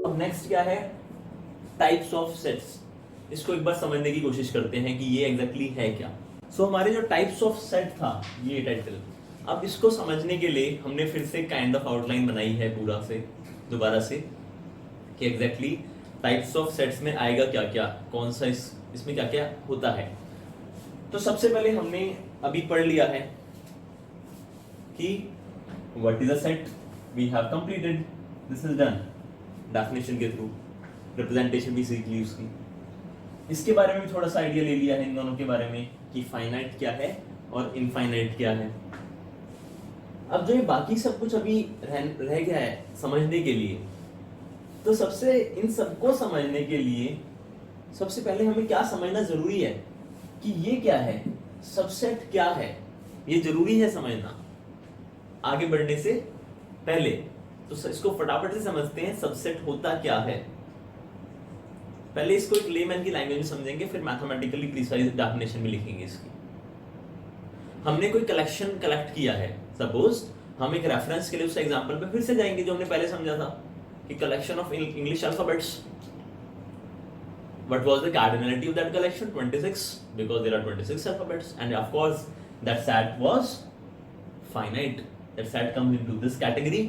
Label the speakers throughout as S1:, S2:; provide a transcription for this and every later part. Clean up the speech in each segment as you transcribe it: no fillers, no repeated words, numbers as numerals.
S1: अब नेक्स्ट क्या है, टाइप्स ऑफ सेट्स। इसको एक बार समझने की कोशिश करते हैं कि ये एग्जैक्टली है क्या। सो हमारे जो टाइप्स ऑफ सेट था ये टाइटल, अब इसको समझने के लिए हमने फिर से काइंड ऑफ आउटलाइन बनाई है पूरा से दोबारा से कि एग्जैक्टली टाइप्स ऑफ सेट्स में आएगा क्या क्या, कौन सा इसमें क्या क्या होता है। तो सबसे पहले हमने अभी पढ़ लिया है कि what is a set, we have completed, this is done definition के थ्रू, रिप्रेजेंटेशन भी सीख ली उसकी। इसके बारे में भी थोड़ा सा आइडिया ले लिया है इन दोनों के बारे में कि फाइनाइट क्या है और इनफाइनाइट क्या है। अब जो ये बाकी सब कुछ अभी रह गया है समझने के लिए, तो सबसे इन सबको समझने के लिए सबसे पहले हमें क्या समझना जरूरी है कि ये क्या है, सबसेट क्या है, ये जरूरी है समझना आगे बढ़ने से पहले। तो इसको फटाफट से समझते हैं, सबसेट होता क्या है। पहले इसको एक लेमैन की लैंग्वेज में समझेंगे, फिर मैथमेटिकली प्रिसाइज डेफिनेशन में लिखेंगे इसकी। हमने कोई कलेक्शन कलेक्ट किया है, सपोज हम एक रेफरेंस के लिए उस एग्जांपल पे फिर से जाएंगे जो हमने पहले समझा था कि collection of English alphabets. What was the cardinality of that collection? 26, because there are 26 alphabets, and of course that set was finite. That set comes into this category,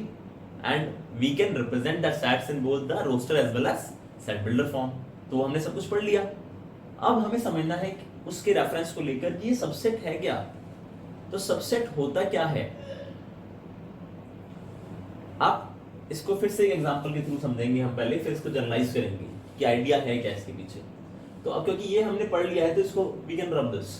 S1: and we can represent that sets in both the roster as well as set builder form. तो हमने सब कुछ पढ़ लिया। अब हमें समझना है कि उसके रेफरेंस को लेकर कि ये सबसेट है क्या। तो सबसेट होता क्या है, आप इसको फिर से एक एग्जांपल के थ्रू समझेंगे हम पहले, फिर इसको जनरलाइज करेंगे कि आइडिया है क्या इसके पीछे। तो अब क्योंकि ये हमने पढ़ लिया है तो इसको वी कैन रब दिस।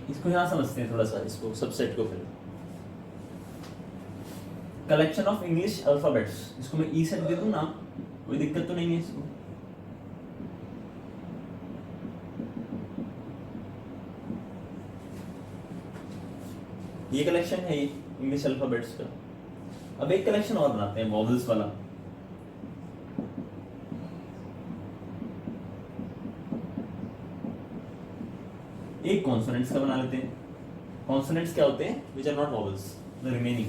S1: इसको यहां समझते हैं थोड़ा सा, इसको सबसेट को। फिर कलेक्शन ऑफ इंग्लिश अल्फाबेट्स, इसको मैं ई सेट दे दूं ना, कोई दिक्कत तो नहीं है इसको। ये कलेक्शन है ये इंग्लिश अल्फाबेट्स का। अब एक कलेक्शन और बनाते हैं वॉवल्स वाला। एक कॉन्सोनेंट्स का बना लेते हैं। कॉन्सोनेंट्स क्या होते हैं? Which are not vowels, the remaining.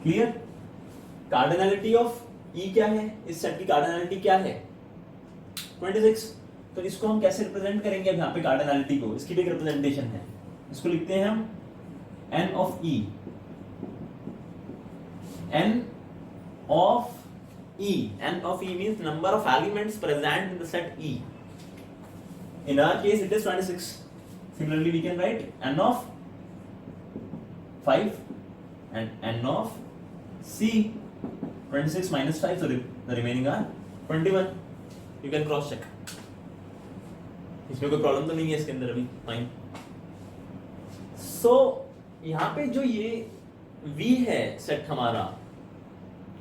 S1: Clear? Cardinality of E क्या है, इस सेट की कार्डिनलिटी क्या है? 26। तो इसको हम कैसे रिप्रेजेंट करेंगे? अब यहाँ पे कार्डिनलिटी को, इसकी भी एक रिप्रेजेंटेशन है। इसको लिखते हैं हम n of e। n of e means number of elements present in the set E. In our case it is 26. Similarly we can write n of 5 and n of C. 26 minus 5, so the remaining are 21. You can cross check. इसमें कोई problem तो नहीं है इसके अंदर अभी, fine. सो यहाँ पे जो ये V है सेट हमारा,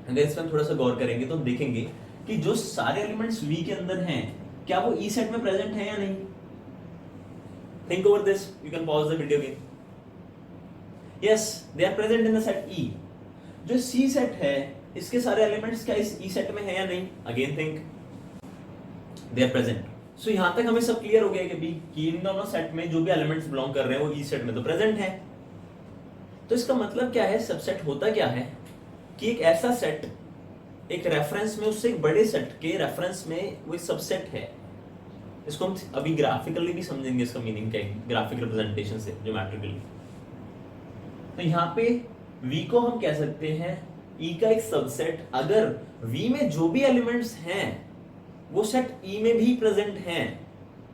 S1: अगर इस पर हम थोड़ा सा गौर करेंगे तो हम देखेंगे कि जो सारे एलिमेंट्स V के अंदर हैं, क्या वो E सेट में प्रेजेंट है या नहीं। Think over this, you can pause the video again. Yes, they are present in the set E। जो C सेट है, इसके सारे एलिमेंट्स क्या इस E सेट में है या नहीं? Again think, they are present. So यहां तक हमें सब क्लियर हो गया कि इन दोनों सेट में जो भी एलिमेंट्स बिलोंग कर रहे हैं वो E सेट में तो प्रेजेंट है। तो इसका मतलब क्या है, सबसेट होता क्या है कि एक ऐसा सेट एक रेफरेंस में उससे एक बड़े सेट के रेफरेंस में वो एक सबसेट है। इसको हम अभी ग्राफिकली भी समझेंगे, इसका मीनिंग क्या है ग्राफिक रिप्रेजेंटेशन से, ज्योमेट्रिकली। तो यहाँ पे V को हम कह सकते हैं E का एक सबसेट अगर V में जो भी एलिमेंट्स हैं वो सेट E में भी प्रेजेंट हैं,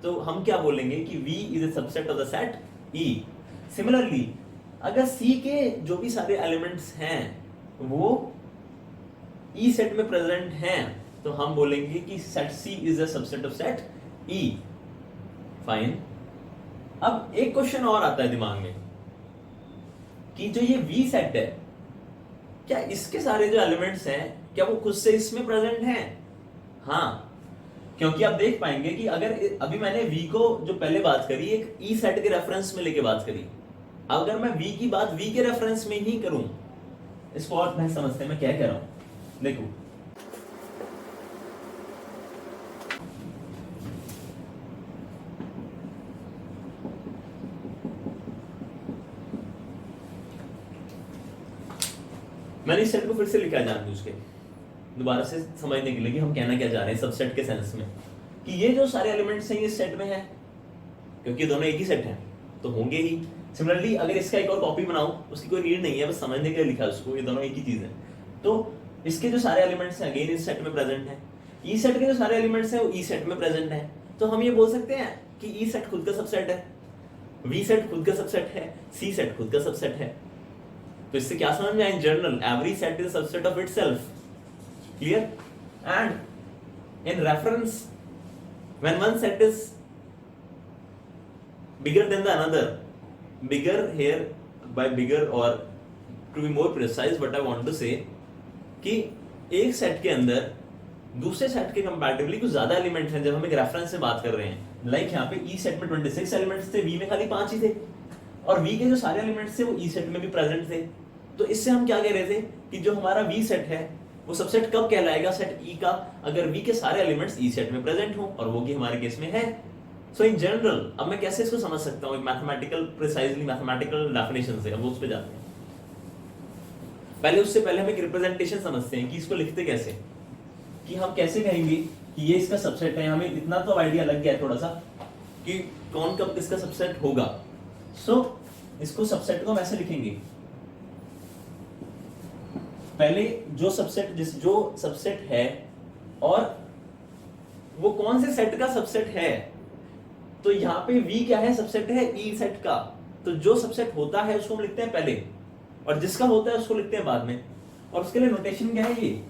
S1: तो हम क्या बोलेंगे कि V is a subset of the set E। Similarly अगर C के जो भी सारे एलिमेंट्स हैं वो E सेट में प्रेजेंट हैं, तो हम बोलेंगे कि set C is a subset of set E। Fine. अब एक क्वेश्चन और आता है दिमाग में कि जो ये V सेट है, क्या इसके सारे जो एलिमेंट्स हैं क्या वो खुद से इसमें प्रेजेंट हैं? हाँ, क्योंकि आप देख पाएंगे कि अगर अभी मैंने V को जो पहले बात करी एक E सेट के रेफरेंस में लेके बात करी, अगर मैं V की बात V के रेफरेंस में ही करूं, इसको और मैं समझते हैं मैं क्या कह रहा हूं। देखो मैंने इस सेट को फिर से लिखा जानबूझ के दोबारा से समझने के लिए कि हम कहना क्या चाह रहे हैं सबसेट के सेंस में, कि ये जो सारे एलिमेंट्स हैं इस सेट में है, क्योंकि दोनों एक ही सेट हैं तो होंगे ही। सिमिलरली अगर इसका एक और कॉपी बनाऊं उसकी कोई नीड नहीं है, बस समझने के लिए लिखा है उसको, ये दोनों एक ही चीज है। तो इसके जो सारे एलिमेंट्स हैं अगेन इस सेट में प्रेजेंट है, ई सेट के जो सारे एलिमेंट्स हैं वो ई सेट में प्रेजेंट है। तो हम ये बोल सकते हैं कि ई सेट खुद का सबसेट है, वी सेट खुद का सबसेट है, सी सेट खुद का सबसेट है। तो इससे क्या समझ में आया, in general every set is a subset of itself, clear. And in reference when one set is bigger than the another, bigger here by bigger or to be more precise what I want to say कि एक set के अंदर दूसरे set के comparatively कुछ ज्यादा elements हैं। जब हम एक रेफरेंस से बात कर रहे हैं, लाइक यहाँ पे ई सेट में 26 एलिमेंट्स थे, वी में खाली 5 ही थे, और वी के जो सारे एलिमेंट्स थे वो ई सेट में भी प्रेजेंट थे। तो इससे हम क्या कह रहे थे कि जो हमारा वी सेट है वो सबसेट कब कहलाएगा, सेट ई का, अगर वी के सारे एलिमेंट्स ई सेट में प्रेजेंट हो, और वो कि हमारे केस में है। सो इन जनरल अब मैं कैसे इसको समझ सकता हूँ मैथमेटिकल प्रिसाइजली मैथमेटिकल डेफिनेशन से, अब वो उस पे जाते हैं। पहले उससे पहले हम एक रिप्रेजेंटेशन समझते हैं कि इसको लिखते कैसे, कि हम कैसे कहेंगे कि ये इसका सबसेट है। हमें इतना तो आइडिया लग गया है थोड़ा सा कि कौन कब इसका सबसेट होगा। सो इसको सबसेट को हम ऐसे लिखेंगे, पहले जो सबसेट है और वो कौन से सेट का सबसेट है। तो यहाँ पे V क्या है, सबसेट है E सेट का। तो जो सबसेट होता है उसको हम लिखते हैं पहले, और जिसका होता है उसको लिखते हैं बाद में। और उसके लिए नोटेशन क्या है, ये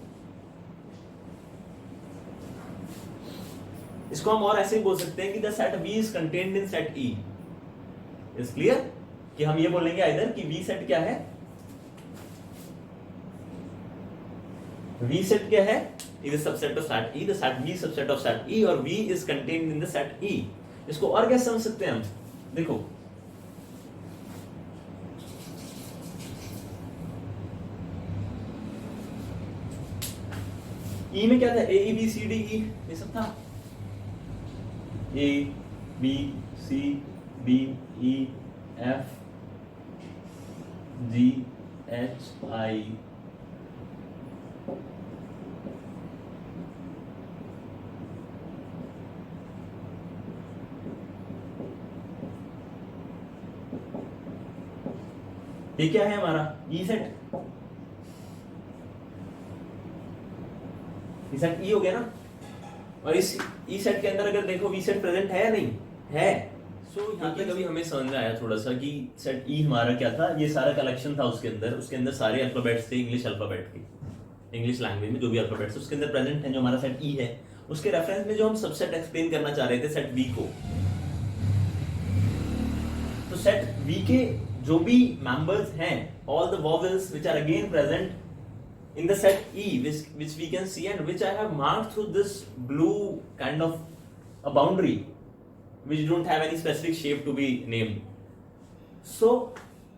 S1: इसको हम और ऐसे ही बोल सकते हैं कि the set V is contained in set E। Is clear कि हम ये बोलेंगे आइदर कि V सेट क्या है, V set क्या है, is a subset of set E, the set V subset of set E, और V is contained in the set E। इसको और क्या समझ सकते हैं हम, देखो E में क्या था, A E B C D E ये सब था, A B C D E F G H I ये क्या है हमारा ई सेट, ई सेट ई हो गया ना। और इस ई सेट के अंदर अगर देखो वी सेट प्रेजेंट है या नहीं है। सो यहाँ तक अभी हमें समझ में आया थोड़ा सा कि सेट ई हमारा क्या था, ये सारा कलेक्शन था उसके अंदर सारे अल्फाबेट्स थे, इंग्लिश अल्फाबेट के, इंग्लिश लैंग्वेज में जो भी अल्फाबेट्स उसके अंदर प्रेजेंट है, जो हमारा सेट ई है। उसके रेफरेंस में जो हम सबसेट एक्सप्लेन करना चाह रहे थे सेट वी को, तो सेट वी के जो भी मेंबर्स हैं, all the vowels which are again present in the set E, which we can see and which I have marked through this blue kind of a boundary, which don't have any specific shape to be named. So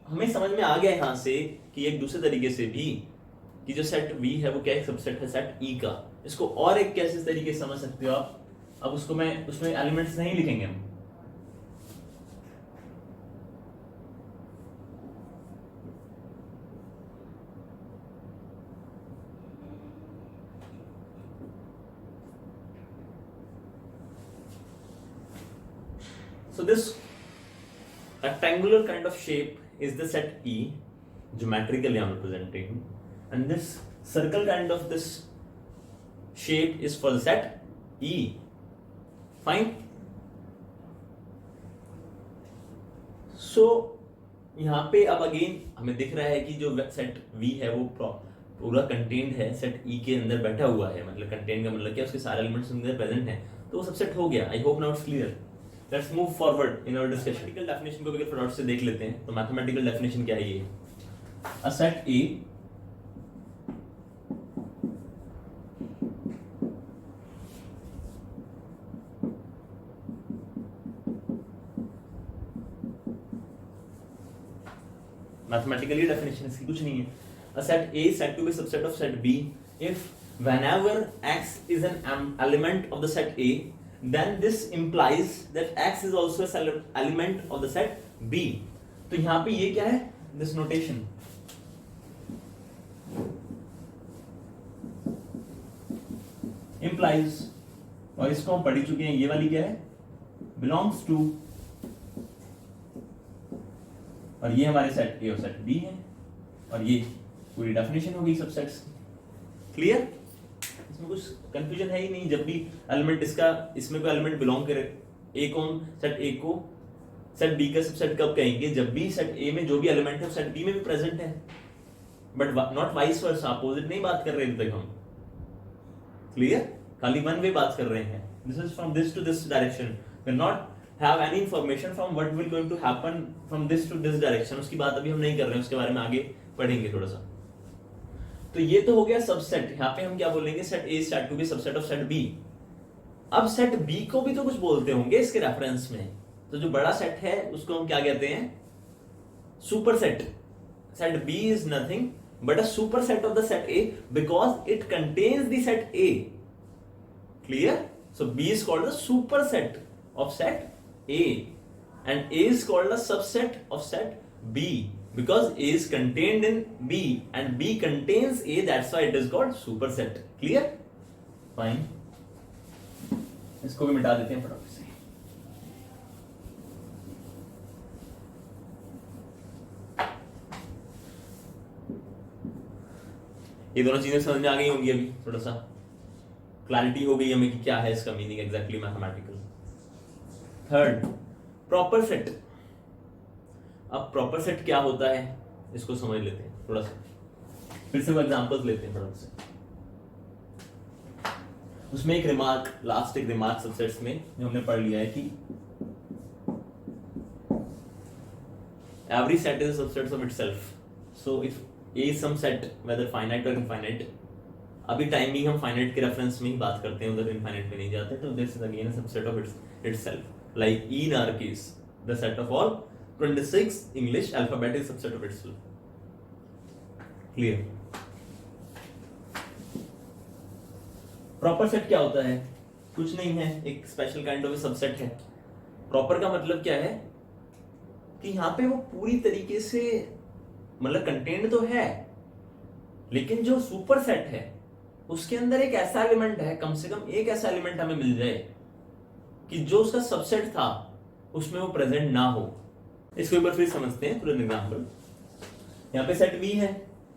S1: हमें समझ में आ गया यहाँ से कि एक दूसरे तरीके से भी कि जो सेट V है वो क्या एक सबसेट है सेट E का। इसको और एक कैसे तरीके से समझ सकते हो आप, अब उसको मैं उसमें एलिमेंट्स नहीं लिखेंगे हम, so this rectangular kind of shape is the set E, geometrically I'm representing, and this circle kind of this shape is for the set E. Fine. So यहाँ पे अब अगेन हमें दिख रहा है कि जो सेट V है वो पूरा कंटेन्ड है सेट E के अंदर बैठा हुआ है। मतलब कंटेन्ड का मतलब क्या, उसके सारे एलिमेंट्स अंदर प्रेजेंट हैं, तो वो सबसेट हो गया। I hope now it's clear. Let's move forward in our discussion. Mathematical definition को भी फटाफट से देख लेते हैं। तो मैथमेटिकल डेफिनेशन क्या है, ये a set A mathematically definition इसकी कुछ नहीं है. A set A is said to be subset of set B if whenever X is an element of the set A, then this implies that X is also a element of the set B. तो यहाँ पे ये क्या है? This notation. Implies, और इसको हम पढ़ ही चुके हैं. ये वाली क्या है? Belongs to, और ये हमारे सेट A और सेट B है, और ये पूरी डेफिनेशन हो गई सबसेट्स की. क्लियर? इसमें कुछ कंफ्यूजन है ही नहीं. जब भी एलिमेंट इसमें कोई एलिमेंट बिलोंग करे, ए को सेट ए को सेट बी का सबसेट कब कहेंगे? जब भी सेट ए में जो भी एलिमेंट है वो सेट बी में भी प्रेजेंट है, but not vice versa. Opposite नहीं बात कर रहे हैं तक हम. क्लियर? खाली वन वे बात कर रहे हैं. This is from this to this direction. We not have any information from what will going to happen from this to this direction. उसकी बात अभी हम नहीं कर रहे हैं, उसके बारे में आगे पढ़ेंगे थोड़ा सा. तो ये तो हो गया सबसेट. यहाँ पे हम क्या बोलेंगे? Set A said to be subset of set B. अब सेट B को भी तो कुछ बोलते होंगे इसके रेफरेंस में. तो जो बड़ा सेट है उसको हम क्या कहते हैं? Super set. Set B is nothing but a superset of the set A because it contains the set A. Clear? So B is called the superset of set A, and A is called a subset of set B because A is contained in B and B contains A, that's why it is called superset. Clear? Fine. इसको भी मिटा देते हैं फटाफट से. ये दोनों चीजें समझ में आ गई होंगी. अभी थोड़ा सा क्लैरिटी हो गई हमें कि क्या है इसका meaning exactly mathematical. Third, proper set. अब प्रॉपर सेट क्या होता है इसको समझ लेते हैं थोड़ा सा. फिर से वो एग्जांपल्स लेते हैं फटाफट से. उसमें एक रिमार्क, लास्ट एक रिमार्क सबसेट्स में जो हमने पढ़ लिया है कि every set is a subset of itself. So if A is some set whether finite or infinite, अभी टाइमिंग हम फाइनाइट के रेफरेंस में ही बात करते हैं, उधर इनफाइनाइट पे नहीं जाते. तो this is again a subset of itself. Like E in our case, the set of all 26 English alphabet is subset of itself. Clear? Proper set क्या होता है? कुछ नहीं है, एक स्पेशल काइंड ऑफ सबसेट है. प्रॉपर का मतलब क्या है कि यहाँ पे वो पूरी तरीके से मतलब कंटेंट तो है, लेकिन जो सुपर सेट है उसके अंदर एक ऐसा एलिमेंट है, कम से कम एक ऐसा एलिमेंट हमें मिल जाए कि जो उसका सबसेट था उसमें वो प्रेजेंट ना हो. इसको एक बार फिर समझते हैं थोड़ा एग्जांपल. यहाँ पे सेट बी है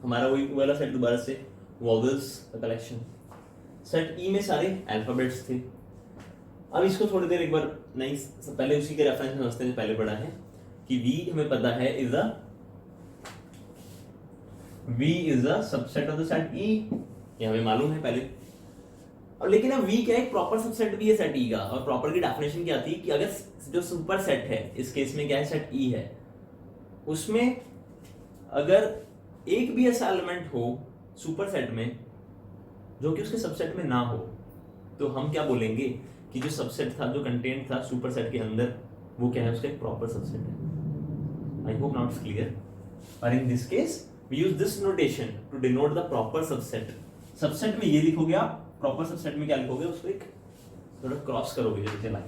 S1: हमारा, वही वाला सेट दोबारा से वॉवल्स का कलेक्शन. सेट ई में सारे अल्फाबेट्स थे. अब इसको थोड़ी देर एक बार नहीं, पहले उसी के रेफरेंस में समझते हैं पहले पढ़ा है कि V हमें पता है is a subset of the set E. ये हमें मालूम है पहले. और लेकिन अब V क्या है? एक प्रॉपर सबसेट भी है सेट E का. और प्रॉपर की डेफिनेशन क्या थी कि अगर जो सुपर सेट है, इस केस में क्या है सेट E है, उसमें अगर एक भी ऐसा एलिमेंट हो सुपर सेट में जो कि उसके सबसेट में ना हो, तो हम क्या बोलेंगे कि जो सबसेट था, जो कंटेंट था सुपर सेट के अंदर, वो क्या है? उसका एक प्रॉपर सबसेट है. I hope now it's clear. और in this case we use this notation to denote the proper subset. Subset में ये लिखोगे आप, प्रॉपर सबसेट में क्या लिखोगे? उसको एक थोड़ा क्रॉस करोगे जैसे line.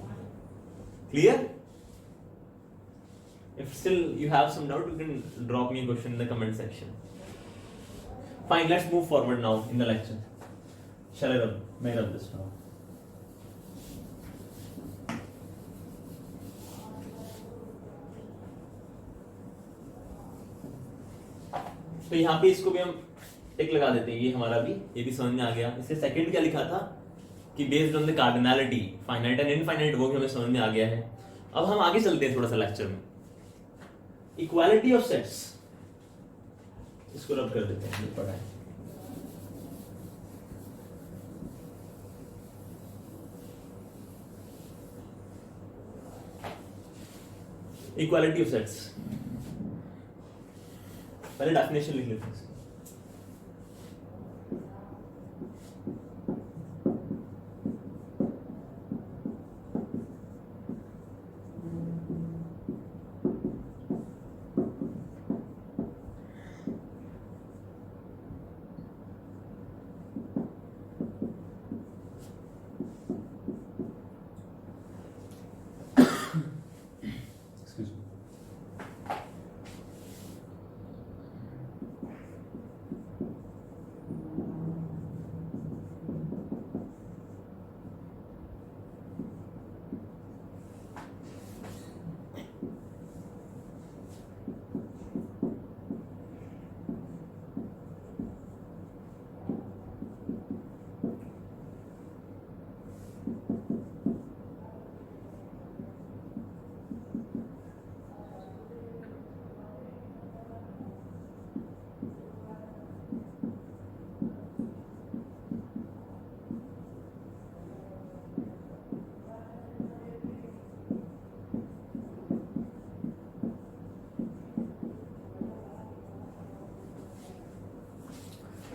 S1: Clear? If still you have some doubt, you can drop me a question in the comment section. Fine, let's move forward now in the lecture. Shall I rub? May I rub this now? तो यहाँ पे इसको भी हम टिक लगा देते हैं. ये हमारा भी, ये भी समझ में आ गया. इससे सेकंड क्या लिखा था कि based on the cardinality finite and infinite, वो भी हमें समझ में आ गया है. अब हम आगे चलते हैं थोड़ा सा लेक्चर में. इक्वालिटी ऑफ सेट्स, इसको रब कर देते हैं, पढ़ा है. इक्वालिटी ऑफ सेट्स, पहले डेफिनेशन लिख लेते हैं.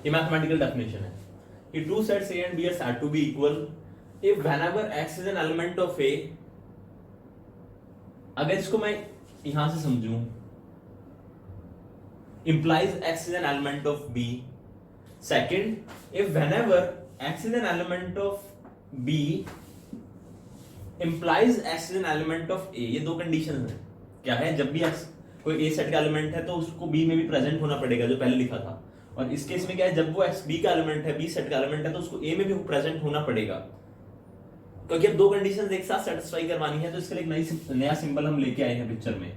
S1: ये मैथमेटिकल डेफिनेशन है कि two sets A and B are said to be equal if whenever X is an element of A. अगर इसको मैं यहां से समझूं, implies X is an element of B. Second, if whenever X is an element of B implies X is an element of A. ये दो condition है। क्या है, जब भी X कोई A सेट का एलिमेंट है तो उसको B में भी प्रेजेंट होना पड़ेगा, जो पहले लिखा था। और इस केस में क्या है, जब वो X B का एलिमेंट है, B सेट का एलिमेंट है, तो उसको A में भी प्रेजेंट होना पड़ेगा, क्योंकि अब दो कंडीशंस एक साथ सेटिस्फाई करवानी है। तो इसके लिए एक नया सिंबल हम लेके आए हैं पिक्चर में।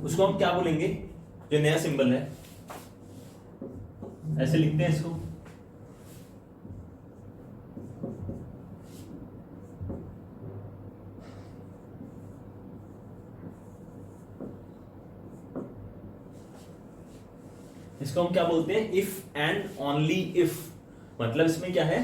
S1: उसको हम क्या बोलेंगे, जो नया सिंबल है, ऐसे लिखते हैं इसको। इसको हम क्या बोलते हैं, इफ एंड ओनली इफ। मतलब इसमें क्या है,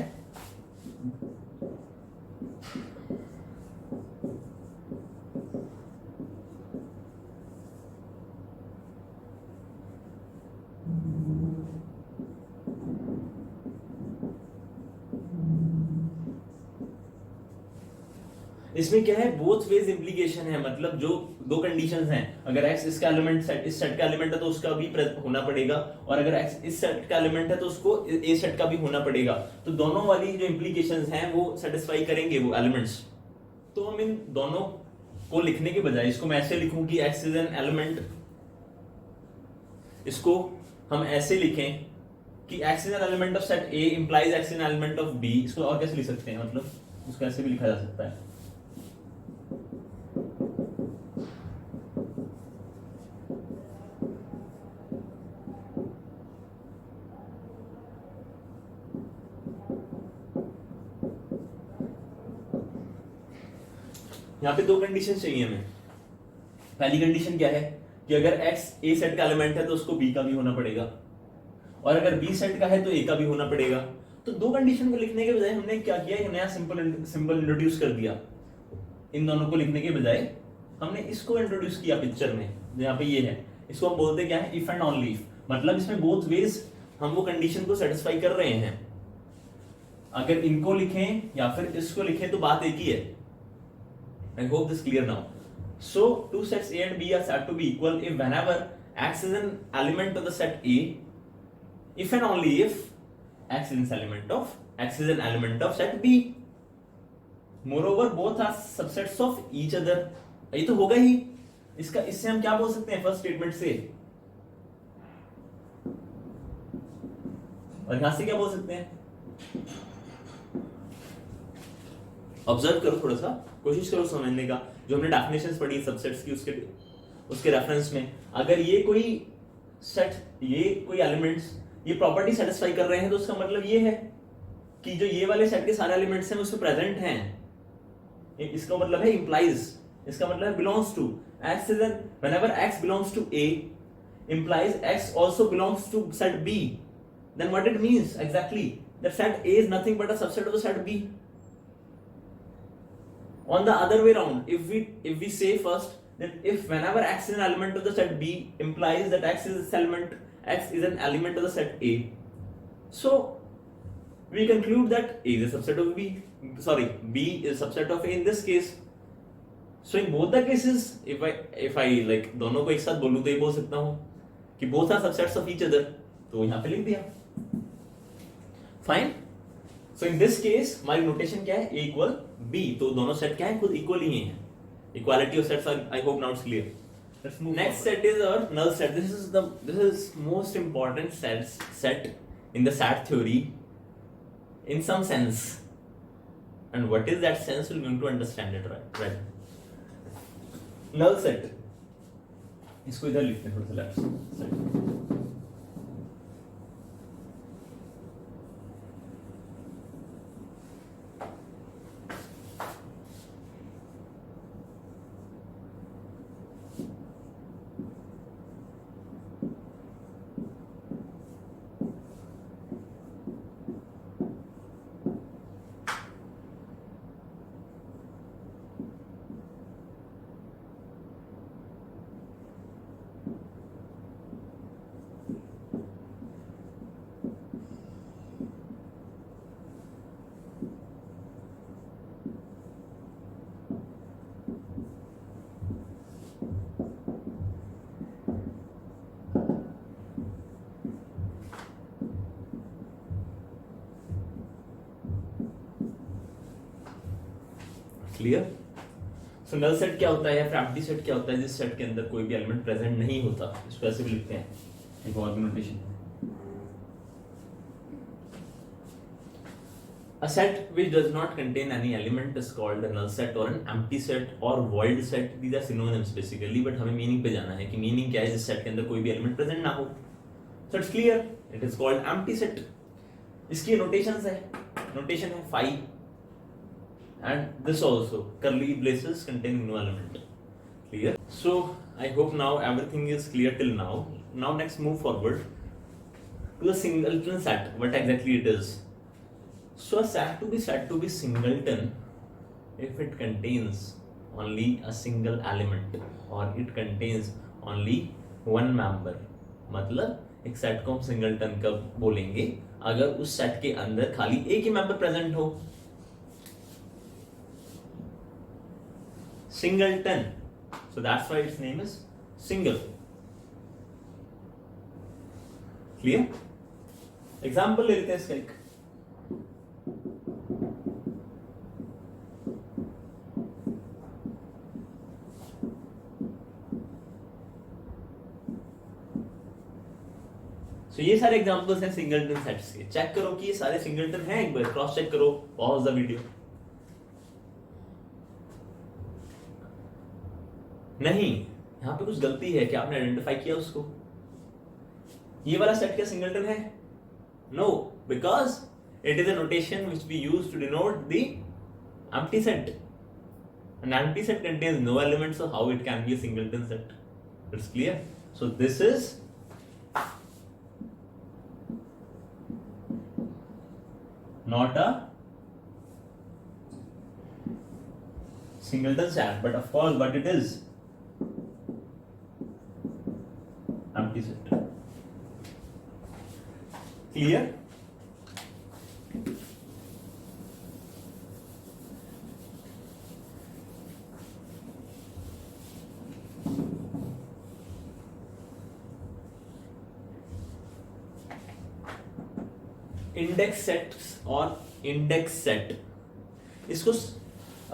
S1: इसमें क्या है, बोथ वेज इंप्लीकेशन है। मतलब जो दो कंडीशंस हैं, अगर x इसका एलिमेंट सेट इस सेट का एलिमेंट है तो उसका भी होना पड़ेगा, और अगर x इस सेट का एलिमेंट है तो उसको a सेट का भी होना पड़ेगा। तो दोनों वाली जो इंप्लीकेशंस हैं वो सेटिस्फाई करेंगे वो एलिमेंट्स। तो हम इन दोनों को लिखने के बजाय इसको मैं ऐसे लिखूं कि x इज एन एलिमेंट, इसको हम ऐसे लिखें कि x is an element of set A implies x is an element of B। इसको और कैसे लिख सकते हैं, मतलब उसको ऐसे भी लिखा जा सकता है। यहाँ पे दो कंडीशन चाहिए हमें। पहली कंडीशन क्या है कि अगर x A सेट का एलिमेंट है तो उसको B का भी होना पड़ेगा, और अगर B सेट का है तो A का भी होना पड़ेगा। तो दो कंडीशन को लिखने के बजाय हमने क्या किया, एक नया सिंबल इंट्रोड्यूस कर दिया। इन दोनों को लिखने के बजाय हमने इसको इंट्रोड्यूस किया पिक्चर में, यहाँ पे ये है। इसको हम बोलते क्या है, इफ एंड ओनली इफ। मतलब इसमें बोथ वेज हम वो कंडीशन को सेटिस्फाई कर रहे हैं। अगर इनको लिखें या फिर इसको लिखें तो बात एक ही है। I hope this clear now. So two sets A and B are said to be equal if whenever X is an element of the set A, if and only if X is an element of set B. Moreover, both are subsets of each other. ये तो होगा ही। इससे हम क्या बोल सकते हैं first statement से, और यहां से क्या बोल सकते हैं। ऑब्जर्व करो, थोड़ा सा कोशिश करो समझने का। जो हमने डेफिनेशंस पढ़ी सबसेट्स की, उसके रेफरेंस में, अगर ये कोई सेट, ये कोई एलिमेंट्स ये प्रॉपर्टी सेटिस्फाई कर रहे हैं, तो उसका मतलब ये है कि जो ये वाले सेट के सारे एलिमेंट्स हैं उसमें प्रेजेंट हैं। इसका मतलब है इंप्लाइज, इसका मतलब है belongs to. x is whenever x belongs to A implies x also belongs to set B. Then what it means exactly, that set A is nothing but a subset of the set B. On the other way around, if we say first that if whenever x is an element of the set B implies that x is an element of the set A, so we conclude that A is a subset of B. B is a subset of A in this case. So in both the cases, if I like दोनों को एक साथ बोलूं तो ये बोल सकता हूं कि both are subsets of each other, तो यहाँ पे लिख दिया। Fine. So in this case हमारी नोटेशन क्या है, A equal B। तो दोनों सेट क्या है, खुद इक्वल ही हैं। Equality of sets, I hope now it's clear. Let's move Next forward. Set is our null set. This is most important set in the SAT theory in some sense. And what is that sense, we're going to understand it right. Null set, इसको इधर लिखते हैं थोड़ा सा left side. Clear? सो null set क्या होता है या फिर एम्प्टी सेट क्या होता है? जिस सेट के अंदर कोई भी एलिमेंट प्रेजेंट नहीं होता, इसको ऐसे भी लिखते हैं, एक और भी notation. A set which does not contain any element is called a null set or an empty set or void set. These are synonyms basically, but हमें मीनिंग पे जाना है कि मीनिंग क्या है जिस सेट के अंदर कोई भी एलिमेंट प्रेजेंट ना हो। So it's clear, it is called empty set. इसकी नोटेशंस है, नोटेशन है phi and this also curly braces containing no element. Clear? So I hope now everything is clear till now. Now next move forward to the singleton set. What exactly it is? So a set to be said to be singleton if it contains only a single element or it contains only one member. मतलब एक set को हम singleton कब बोलेंगे? अगर उस set के अंदर खाली एक ही मेंबर प्रेजेंट हो। Singleton. So that's why its name is single. Clear? Example ले लेते हैं इसका एक। तो ये सारे एग्जांपल्स हैं सिंगलटन सेट्स के। चेक करो कि ये सारे सिंगलटन हैं, एक बार क्रॉस चेक करो, पॉज द वीडियो। नहीं, यहां पे कुछ गलती है, क्या आपने आइडेंटिफाई किया उसको? ये वाला सेट क्या सिंगलटन है? No, because it is a notation which we use to denote the empty set. An empty set contains no elements, so how it can be a singleton set? It's clear. So this is not a singleton set, but of course what it is? Empty set. Clear? Index sets और index set, इसको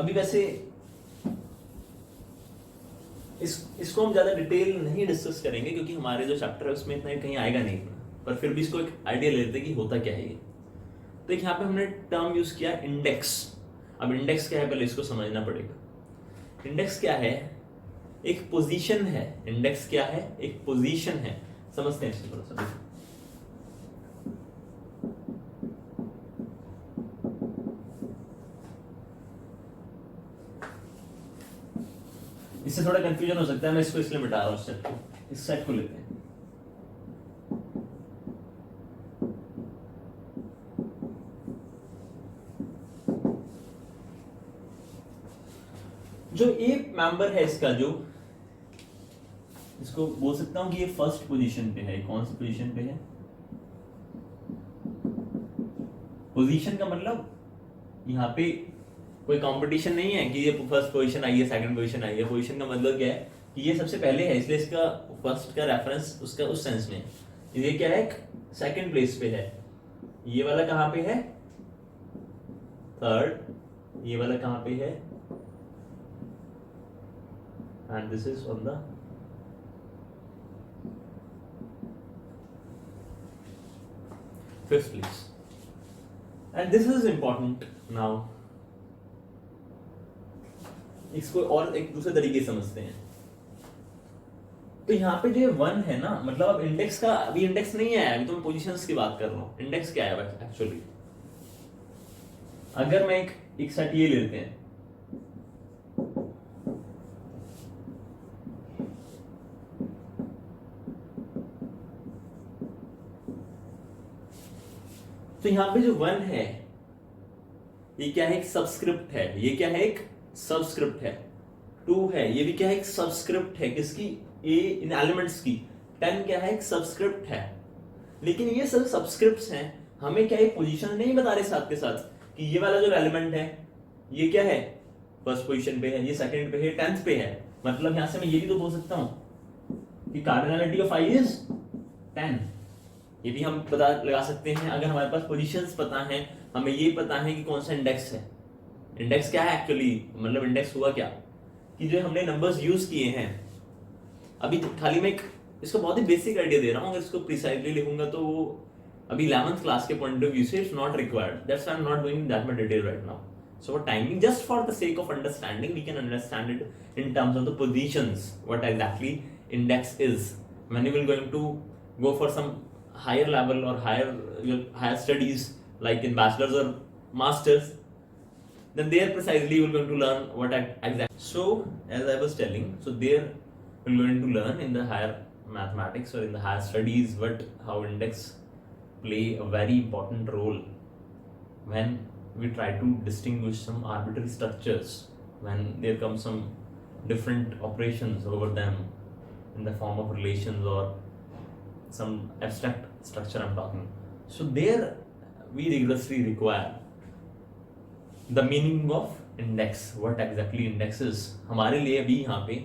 S1: अभी वैसे इसको हम ज्यादा detail नहीं discuss करेंगे क्योंकि हमारे जो चैप्टर है उसमें इतना कहीं आएगा नहीं, पर फिर भी इसको एक आइडिया लेते हैं कि होता क्या है ये। तो यहाँ पे हमने टर्म यूज किया इंडेक्स। अब इंडेक्स क्या है पहले इसको समझना पड़ेगा। इंडेक्स क्या है? एक पोजीशन है। इंडेक्स क्या है? एक पोजीशन है। समझते हैं इसको थोड़ा सा। इससे थोड़ा कंफ्यूजन हो सकता है, मैं इसको इसलिए मिटा रहा हूं सेट को। इस सेट को लेते हैं। जो ए मेंबर है इसका, जो इसको बोल सकता हूं कि ये फर्स्ट पोजीशन पे है। कौन सी पोजीशन पे है? पोजीशन का मतलब यहाँ पे कोई कंपटीशन नहीं है कि ये फर्स्ट पोजीशन आई है, सेकंड पोजीशन आई है। पोजीशन का मतलब क्या है कि ये सबसे पहले है, इसलिए इसका फर्स्ट का रेफरेंस उसका उस सेंस में। ये क्या है? सेकंड प्लेस पे है। ये वाला कहां पे है? थर्ड। ये वाला कहां पे है? And this is on the fifth place. And this is important. Now इसको और एक दूसरे तरीके से समझते हैं। तो यहाँ पे जो ये वन है ना, मतलब अब इंडेक्स का अभी इंडेक्स नहीं है, अभी तो मैं पोजीशंस की बात कर रहा हूँ। इंडेक्स क्या है एक्चुअली? अगर मैं एक सेट ये लेते हैं, तो यहाँ पे जो वन है ये क्या है? एक सबस्क्रिप्ट है। ये क्या है? एक सबस्क्रिप्ट है। 2 है, ये भी क्या है? एक सबस्क्रिप्ट है। किसकी? ए इन एलिमेंट्स की। 10 क्या है? एक सबस्क्रिप्ट है। लेकिन ये सब सबस्क्रिप्ट्स हैं, हमें क्या ये पोजीशन नहीं बता रहे साथ के साथ कि ये वाला जो एलिमेंट है ये क्या है? फर्स्ट पोजीशन पे है, ये सेकंड पे है, 10th पे है। मतलब यहां से मैं ये भी तो बोल सकता हूं कि कार्डिनलिटी ऑफ आई इज 10। ये भी हम पता लगा सकते हैं अगर हमारे पास पोजीशंस पता है, हमें ये पता है कि कौन सा इंडेक्स है। इंडेक्स क्या है एक्चुअली, मतलब इंडेक्स हुआ क्या कि जो हमने नंबर्स यूज किए हैं, अभी खाली मैं इसको बहुत ही बेसिक आइडिया दे रहा हूँ, अगर इसको प्रिसाइजली लिखूंगा तो वो अभी 11th क्लास के पॉइंट ऑफ व्यू से it's not required, that's I am not doing that much detail right now. So for timing, just for the sake of understanding, we can understand it in terms of the positions, what exactly index is. When you will going to go for some higher level or higher studies, like in bachelor's or masters, then there precisely you will going to learn what exactly. So as I was telling, so there you're going to learn in the higher mathematics or in the higher studies what how index play a very important role when we try to distinguish some arbitrary structures, when there comes some different operations over them in the form of relations or some abstract structure I'm talking. So there we rigorously require the meaning of index, what exactly index is. हमारे लिए अभी यहाँ पे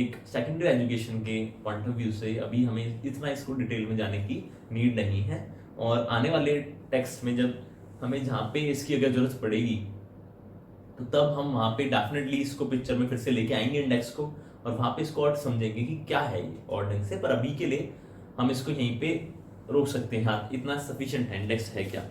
S1: एक secondary education के point of view से अभी हमें इतना इसको डिटेल में जाने की नीड नहीं है, और आने वाले टेक्स्ट में जब हमें जहाँ पे इसकी अगर जरूरत पड़ेगी तो तब हम वहाँ पे डेफिनेटली इसको पिक्चर में फिर से लेके आएंगे इंडेक्स को, और वहाँ पे इसको और समझेंगे कि क्या है ये और ढंग से. पर अभी के लिए हम इसको यहीं पे रोक सकते हैं, हाँ इतना सफिशिएंट है, इंडेक्स है क्या.